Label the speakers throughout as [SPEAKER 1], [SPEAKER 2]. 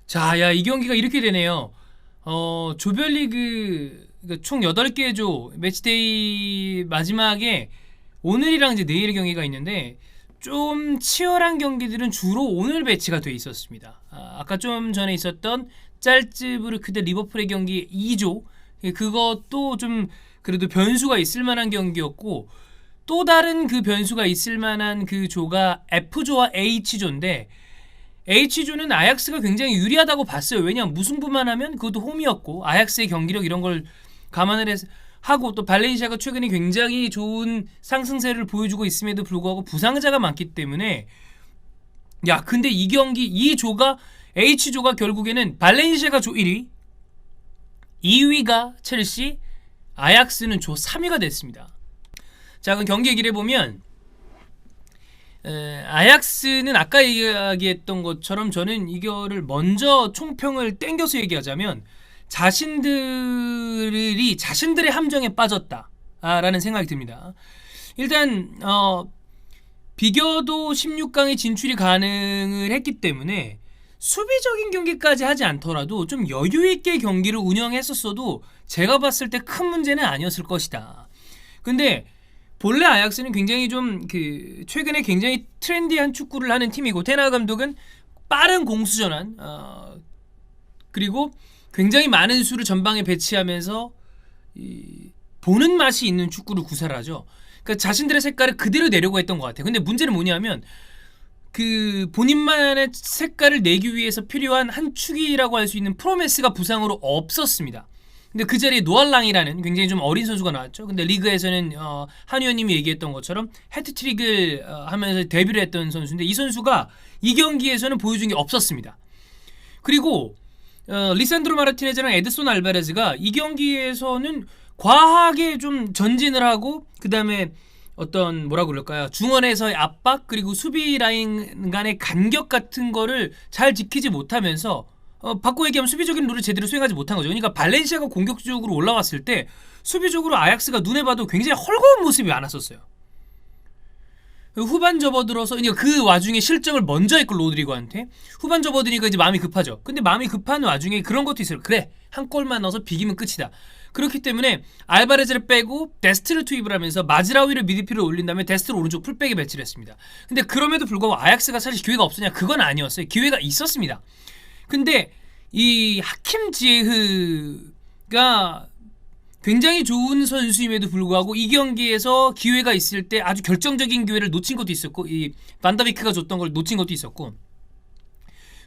[SPEAKER 1] 자, 야, 이 경기가 이렇게 되네요. 조별리그 그러니까 총 8개 조 매치데이 마지막에 오늘이랑 이제 내일 경기가 있는데 좀 치열한 경기들은 주로 오늘 배치가 돼 있었습니다. 아까 좀 전에 있었던 짤츠부르크 대 리버풀의 경기 2조 그것도 좀 그래도 변수가 있을 만한 경기였고 또 다른 그 변수가 있을 만한 그 조가 F조와 H조인데 H조는 아약스가 굉장히 유리하다고 봤어요. 왜냐하면 무승부만 하면 그것도 홈이었고 아약스의 경기력 이런 걸 감안을 해서 하고 또 발렌시아가 최근에 굉장히 좋은 상승세를 보여주고 있음에도 불구하고 부상자가 많기 때문에 야 근데 이 경기 이 조가 H조가 결국에는 발렌시아가 조 1위 2위가 첼시 아약스는 조 3위가 됐습니다. 자 그럼 경기 얘기를 해보면 아약스는 아까 이야기했던 것처럼 저는 이거를 먼저 총평을 땡겨서 얘기하자면 자신들의 함정에 빠졌다라는 생각이 듭니다. 일단 비교도 16강에 진출이 가능을 했기 때문에 수비적인 경기까지 하지 않더라도 좀 여유있게 경기를 운영했었어도 제가 봤을 때 큰 문제는 아니었을 것이다. 근데 본래 아약스는 굉장히 좀 최근에 굉장히 트렌디한 축구를 하는 팀이고 테나 감독은 빠른 공수전환 그리고 굉장히 많은 수를 전방에 배치하면서 보는 맛이 있는 축구를 구사하죠. 그러니까 자신들의 색깔을 그대로 내려고 했던 것 같아요. 근데 문제는 뭐냐면 그 본인만의 색깔을 내기 위해서 필요한 한 축이라고 할 수 있는 프로메스가 부상으로 없었습니다. 근데 그 자리에 노알랑이라는 굉장히 좀 어린 선수가 나왔죠. 근데 리그에서는 한 의원님이 얘기했던 것처럼 해트트릭을 하면서 데뷔를 했던 선수인데 이 선수가 이 경기에서는 보여준 게 없었습니다. 그리고 리산드로 마르티네즈랑 에드손 알바레즈가 이 경기에서는 과하게 좀 전진을 하고 그 다음에 어떤 뭐라고 그럴까요? 중원에서의 압박 그리고 수비 라인 간의 간격 같은 거를 잘 지키지 못하면서 바꿔 얘기하면 수비적인 룰을 제대로 수행하지 못한 거죠. 그러니까 발렌시아가 공격적으로 올라왔을 때 수비적으로 아약스가 눈에 봐도 굉장히 헐거운 모습이 많았었어요. 후반 접어들어서 그 와중에 실점을 먼저 했고 로드리고한테 후반 접어드니까 이제 마음이 급하죠. 근데 마음이 급한 와중에 그런 것도 있어요. 그래 한 골만 넣어서 비기면 끝이다. 그렇기 때문에 알바레즈를 빼고 데스트를 투입을 하면서 마즈라위를 미드필드로 올린 다음에 데스트를 오른쪽 풀백에 배치를 했습니다. 근데 그럼에도 불구하고 아약스가 사실 기회가 없었냐? 그건 아니었어요. 기회가 있었습니다. 근데 이 하킴 지에흐가 굉장히 좋은 선수임에도 불구하고 이 경기에서 기회가 있을 때 아주 결정적인 기회를 놓친 것도 있었고 이 반다비크가 줬던 걸 놓친 것도 있었고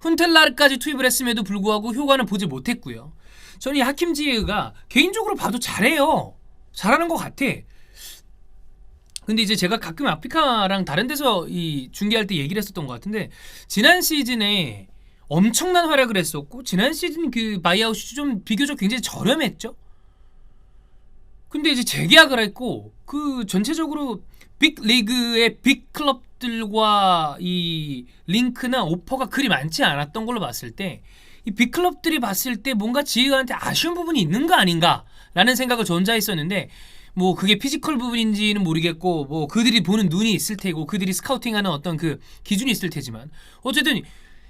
[SPEAKER 1] 훈텔라르까지 투입을 했음에도 불구하고 효과는 보지 못했고요. 저는 이 하킴 지에흐가 개인적으로 봐도 잘해요. 잘하는 것 같아. 근데 이제 제가 가끔 아프리카랑 다른 데서 이 중계할 때 얘기를 했었던 것 같은데 지난 시즌에 엄청난 활약을 했었고 지난 시즌 그 바이아웃이 좀 비교적 굉장히 저렴했죠. 근데 이제 재계약을 했고 그 전체적으로 빅 리그의 빅 클럽들과 이 링크나 오퍼가 그리 많지 않았던 걸로 봤을 때 이 빅 클럽들이 봤을 때 뭔가 지혜한테 아쉬운 부분이 있는 거 아닌가라는 생각을 저 혼자 했었는데 뭐 그게 피지컬 부분인지는 모르겠고 뭐 그들이 보는 눈이 있을 테고 그들이 스카우팅하는 어떤 그 기준이 있을 테지만 어쨌든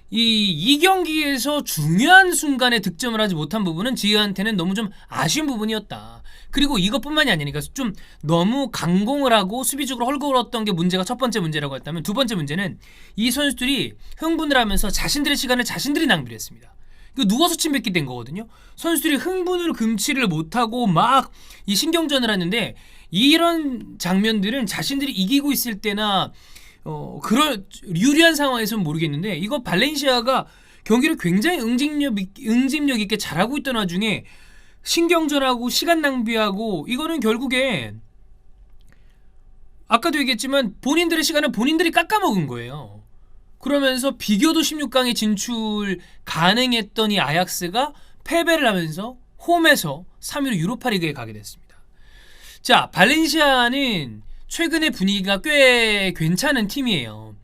[SPEAKER 1] 이 경기에서 중요한 순간에 득점을 하지 못한 부분은 지혜한테는 너무 좀 아쉬운 부분이었다. 그리고 이것뿐만이 아니니까 좀 너무 강공을 하고 수비적으로 헐거웠던 게 문제가 첫 번째 문제라고 했다면 두 번째 문제는 이 선수들이 흥분을 하면서 자신들의 시간을 자신들이 낭비를 했습니다. 이거 누워서 침뱉기 된 거거든요. 선수들이 흥분을 금치를 못하고 막 이 신경전을 하는데 이런 장면들은 자신들이 이기고 있을 때나 그런 유리한 상황에서는 모르겠는데 이거 발렌시아가 경기를 굉장히 응집력 있게 잘하고 있던 와중에 신경전하고 시간 낭비하고 이거는 결국에 아까도 얘기했지만 본인들의 시간을 본인들이 깎아먹은 거예요. 그러면서 비교도 16강에 진출 가능했던 이 아약스가 패배를 하면서 홈에서 3위로 유로파리그에 가게 됐습니다. 자, 발렌시아는 최근의 분위기가 꽤 괜찮은 팀이에요.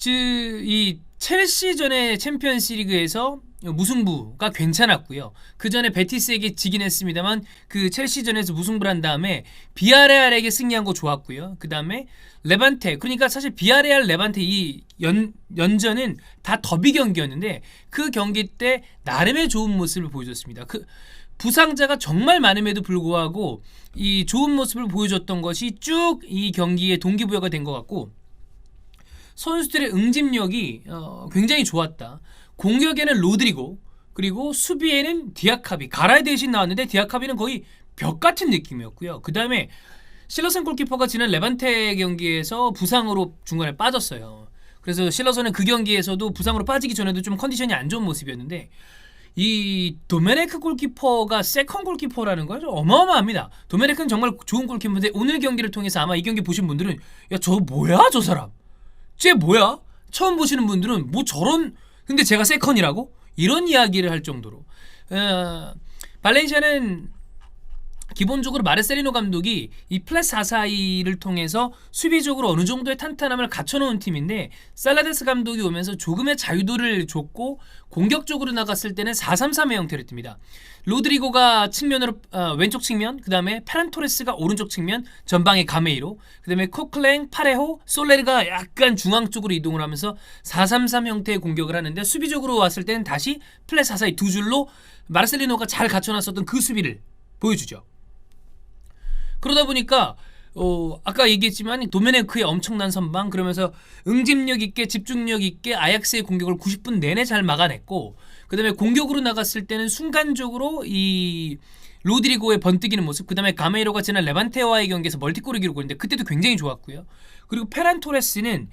[SPEAKER 1] 이 첼시전의 챔피언스 리그에서 무승부가 괜찮았고요. 그 전에 베티스에게 지긴 했습니다만 그 첼시전에서 무승부를 한 다음에 비아레알에게 승리한 거 좋았고요. 그 다음에 레반테, 그러니까 사실 비아레알 레반테 이 연전은 다 더비 경기였는데 그 경기 때 나름의 좋은 모습을 보여줬습니다. 그 부상자가 정말 많음에도 불구하고 이 좋은 모습을 보여줬던 것이 쭉 이 경기의 동기부여가 된 것 같고, 선수들의 응집력이 굉장히 좋았다. 공격에는 로드리고, 그리고 수비에는 디아카비, 가라의 대신 나왔는데 디아카비는 거의 벽 같은 느낌이었고요. 그 다음에 실러슨 골키퍼가 지난 레반테 경기에서 부상으로 중간에 빠졌어요. 그래서 실러슨은 그 경기에서도 부상으로 빠지기 전에도 좀 컨디션이 안 좋은 모습이었는데, 이 도메네크 골키퍼가 세컨 골키퍼라는 건 어마어마합니다. 도메네크는 정말 좋은 골키퍼인데 오늘 경기를 통해서 아마 이 경기 보신 분들은 야, 저 뭐야 저 사람, 쟤 뭐야? 처음 보시는 분들은 뭐 저런, 근데 제가 세컨이라고? 이런 이야기를 할 정도로 발렌시아는 기본적으로 마르셀리노 감독이 이 플랫 442를 통해서 수비적으로 어느 정도의 탄탄함을 갖춰놓은 팀인데, 살라데스 감독이 오면서 조금의 자유도를 줬고 공격적으로 나갔을 때는 4-3-3의 형태를 띱니다. 로드리고가 측면으로 왼쪽 측면, 그 다음에 페란 토레스가 오른쪽 측면, 전방에 가메이로, 그 다음에 코클랭, 파레호, 솔레르가 약간 중앙 쪽으로 이동을 하면서 4-3-3 형태의 공격을 하는데, 수비적으로 왔을 때는 다시 플랫 442 두 줄로 마르셀리노가 잘 갖춰놨었던 그 수비를 보여주죠. 그러다 보니까 아까 얘기했지만 도메네크의 엄청난 선방, 그러면서 응집력 있게 집중력 있게 아약스의 공격을 90분 내내 잘 막아냈고, 그 다음에 공격으로 나갔을 때는 순간적으로 이 로드리고의 번뜩이는 모습, 그 다음에 가메이로가 지난 레반테와의 경기에서 멀티골을 기록했는데 그때도 굉장히 좋았고요. 그리고 페란 토레스는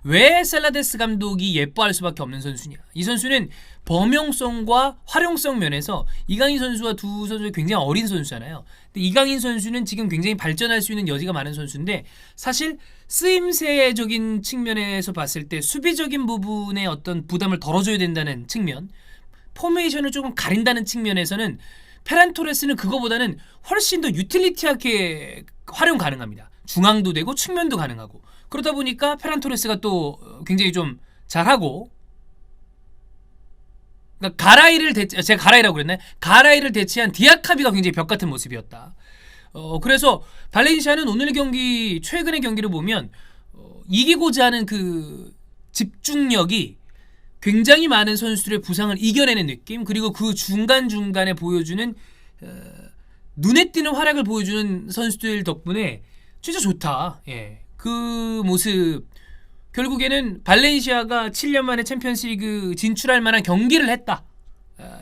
[SPEAKER 1] 왜 셀라데스 감독이 예뻐할 수밖에 없는 선수냐, 이 선수는 범용성과 활용성 면에서 이강인 선수와 두 선수가 굉장히 어린 선수잖아요. 근데 이강인 선수는 지금 굉장히 발전할 수 있는 여지가 많은 선수인데, 사실 쓰임새적인 측면에서 봤을 때 수비적인 부분에 어떤 부담을 덜어줘야 된다는 측면, 포메이션을 조금 가린다는 측면에서는 페란 토레스는 그거보다는 훨씬 더 유틸리티하게 활용 가능합니다. 중앙도 되고 측면도 가능하고, 그러다 보니까 페란 토레스가 또 굉장히 좀 잘하고, 그러니까 제가 가라이라고 그랬나요? 가라이를 대체한 디아카비가 굉장히 벽 같은 모습이었다. 그래서 발렌시아는 오늘 경기, 최근의 경기를 보면 이기고자 하는 그 집중력이 굉장히 많은 선수들의 부상을 이겨내는 느낌, 그리고 그 중간중간에 보여주는 눈에 띄는 활약을 보여주는 선수들 덕분에 진짜 좋다. 예. 그 모습, 결국에는 발렌시아가 7년 만에 챔피언스리그 진출할 만한 경기를 했다.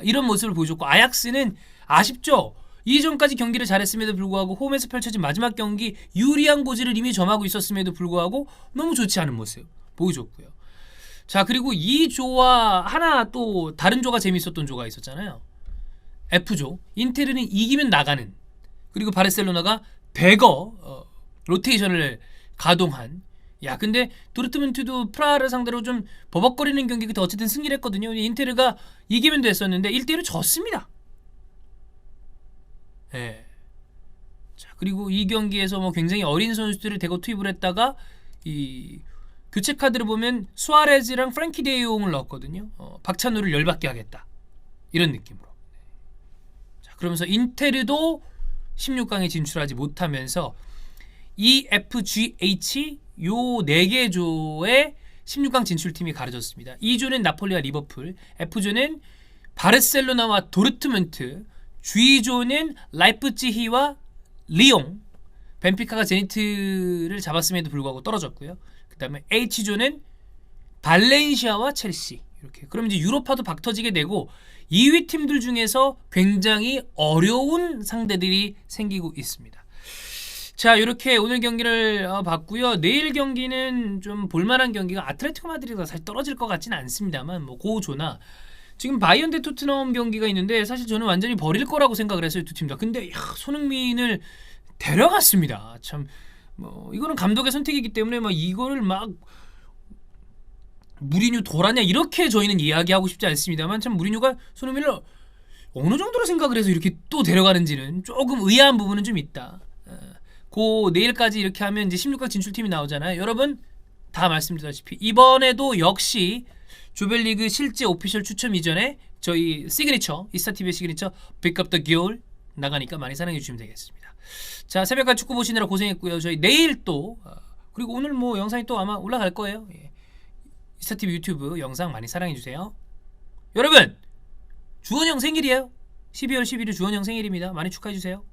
[SPEAKER 1] 이런 모습을 보여줬고, 아약스는 아쉽죠. 이전까지 경기를 잘했음에도 불구하고 홈에서 펼쳐진 마지막 경기 유리한 고지를 이미 점하고 있었음에도 불구하고 너무 좋지 않은 모습 보여줬고요. 자, 그리고 이 조와 하나 또 다른 조가 재밌었던 조가 있었잖아요. F조. 인테르는 이기면 나가는, 그리고 바르셀로나가 대거 로테이션을 가동한. 야, 근데 도르트문트도 프라하를 상대로 좀 버벅거리는 경기 끝에 어쨌든 승리를 했거든요. 인테르가 이기면 됐었는데 1대1로 졌습니다. 예. 자, 그리고 이 경기에서 뭐 굉장히 어린 선수들을 대거 투입을 했다가 이 교체 카드를 보면 수아레즈랑 프랭키 데용을 넣었거든요. 박찬호를 열받게 하겠다, 이런 느낌으로. 자, 그러면서 인테르도 16강에 진출하지 못하면서 EFGH 요 4개 조의 16강 진출팀이 가려졌습니다. 2조는 나폴리와 리버풀, F조는 바르셀로나와 도르트문트, G조는 라이프치히와 리옹, 벤피카가 제니트를 잡았음에도 불구하고 떨어졌고요. 그 다음에 H조는 발렌시아와 첼시. 이렇게. 그럼 이제 유로파도 박터지게 되고 2위 팀들 중에서 굉장히 어려운 상대들이 생기고 있습니다. 자, 이렇게 오늘 경기를 봤고요. 내일 경기는 좀 볼만한 경기가, 아틀레티코 마드리드가 사실 떨어질 것 같지는 않습니다만 뭐 고조나, 지금 바이언 대 토트넘 경기가 있는데 사실 저는 완전히 버릴 거라고 생각을 했어요, 두 팀 다. 근데 손흥민을 데려갔습니다. 참 뭐 이거는 감독의 선택이기 때문에 막 이거를 막 무리뉴 돌았냐 이렇게 저희는 이야기하고 싶지 않습니다만, 참 무리뉴가 손흥민을 어느 정도로 생각을 해서 이렇게 또 데려가는지는 조금 의아한 부분은 좀 있다. 내일까지 이렇게 하면 이제 16강 진출팀이 나오잖아요. 여러분 다 말씀드렸다시피 이번에도 역시 조별리그 실제 오피셜 추첨 이전에 저희 시그니처 이스타TV의 시그니처 픽업 더 겨울 나가니까 많이 사랑해 주시면 되겠습니다. 자, 새벽까지 축구 보시느라 고생했고요. 저희 내일 또 그리고 오늘 뭐 영상이 또 아마 올라갈 거예요. 예. 이스타TV 유튜브 영상 많이 사랑해 주세요. 여러분, 주원이 형 생일이에요. 12월 11일 주원이 형 생일입니다. 많이 축하해 주세요.